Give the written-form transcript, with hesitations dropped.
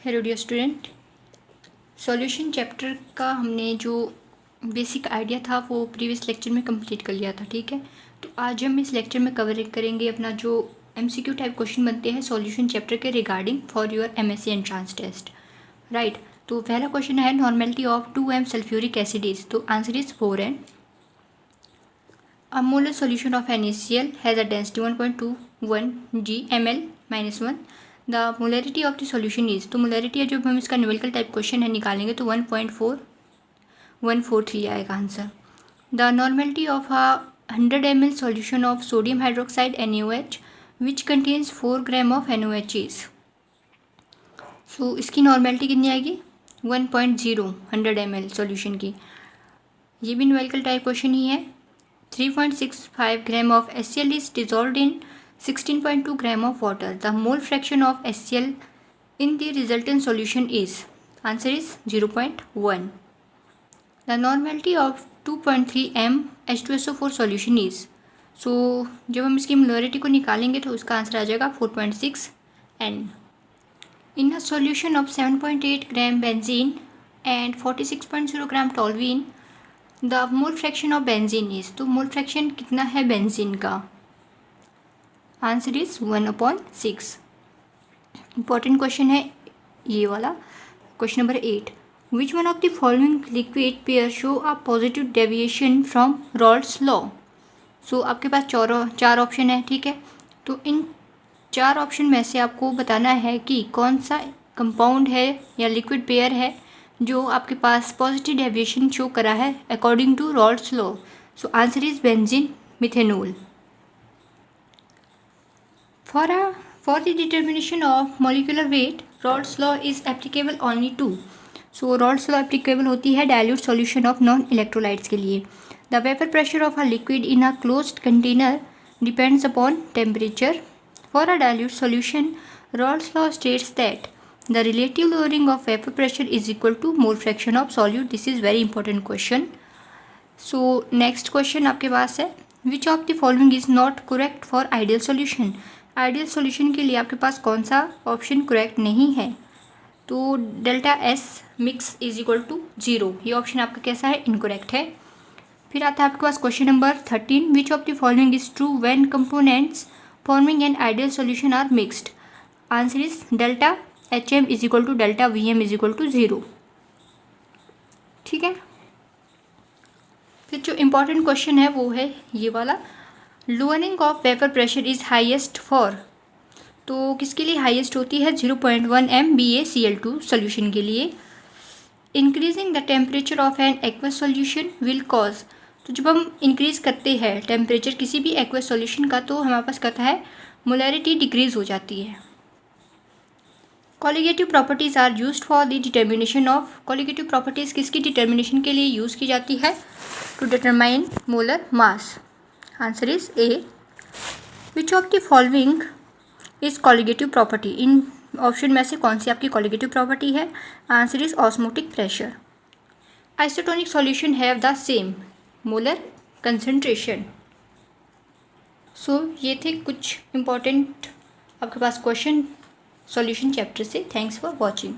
Hello dear student, solution chapter का हमने जो बेसिक आइडिया था वो प्रीवियस लेक्चर में कंप्लीट कर लिया था। ठीक है, तो आज हम इस लेक्चर में कवर करेंगे अपना जो एमसीक्यू टाइप क्वेश्चन बनते हैं सॉल्यूशन चैप्टर के regarding for your MSc entrance test. Right, तो पहला क्वेश्चन है normality of 2m sulphuric acid is, तो answer is 4n। A molar solution of NaCl has a density 1.21 g ml -1. The molarity of the solution is, तो molarity है जब हम इसका numerical type question है निकालेंगे तो 1.4143 आएगा answer. The normality of a 100 ml solution of sodium hydroxide NaOH which contains 4 gram of NaOH is, सो इसकी नॉर्मेलिटी कितनी आएगी 1.0 100 ml सॉल्यूशन की। ये भी न्यूमेरिकल टाइप क्वेश्चन ही है। 3.65 gram of HCl is dissolved in 16.2 gram of water. The mole fraction of HCl in the resultant solution is, answer is 0.1. The normality of 2.3 m H2SO4 solution is, so जब हम इसकी molarity को निकालेंगे तो उसका answer आ जाएगा 4.6 n. In a solution of 7.8 gram benzene and 46.0 gram toluene, the mole fraction of benzene is, तो mole fraction कितना है बेंजीन का, आंसर इज 1/6। इंपॉर्टेंट क्वेश्चन है ये वाला। Question number 8, which one of the following liquid pair show a positive deviation from Raoult's law. So आपके पास चार ऑप्शन है। ठीक है, तो इन चार ऑप्शन में से आपको बताना है कि कौन सा कंपाउंड है या लिक्विड पेयर है जो आपके पास पॉजिटिव डेविएशन शो करा है according to Raoult's law. So answer is benzene methanol. For the determination of molecular weight Raoult's law is applicable only to, so Raoult's law applicable होती है dilute solution of non electrolytes के लिए। The vapour pressure of a liquid in a closed container depends upon temperature. For a dilute solution Raoult's law states that the relative lowering of vapor pressure is equal to mole fraction of solute. This is very important question. So next question आपके पास है, which of the following is not correct for ideal solution. ideal solution के लिए आपके पास कौन सा option correct नहीं है, तो delta S mix is equal to 0, ये ऑप्शन आपका कैसा है, इनकरेक्ट है। फिर आता है आपके पास question number 13, which of the following is true when components forming an ideal solution are mixed. Answer is delta HM is equal to delta VM is equal to 0। ठीक है, फिर जो इम्पॉर्टेंट क्वेश्चन है वो है ये वाला, lowering of vapour pressure is highest for, तो किसके लिए हाईएस्ट होती है 0.1 m BaCl2 सोल्यूशन के लिए। Increasing the temperature of an aqueous solution will cause, तो जब हम इंक्रीज करते हैं टेम्परेचर किसी भी एक्वस सोल्यूशन का तो हमारे पास कहता है मोलरिटी डिक्रीज हो जाती है। Colligative properties are used for the determination of, colligative properties किसकी डिटर्मिनेशन के लिए यूज़ की जाती है, to determine molar mass. Answer is A. Which of the following is colligative property, इन ऑप्शन में से कौन सी आपकी कॉलिगेटिव प्रॉपर्टी है, answer is osmotic pressure. Isotonic solution have the same molar concentration. So ये थे कुछ इम्पॉर्टेंट आपके पास क्वेश्चन सॉल्यूशन चैप्टर से। Thanks for watching.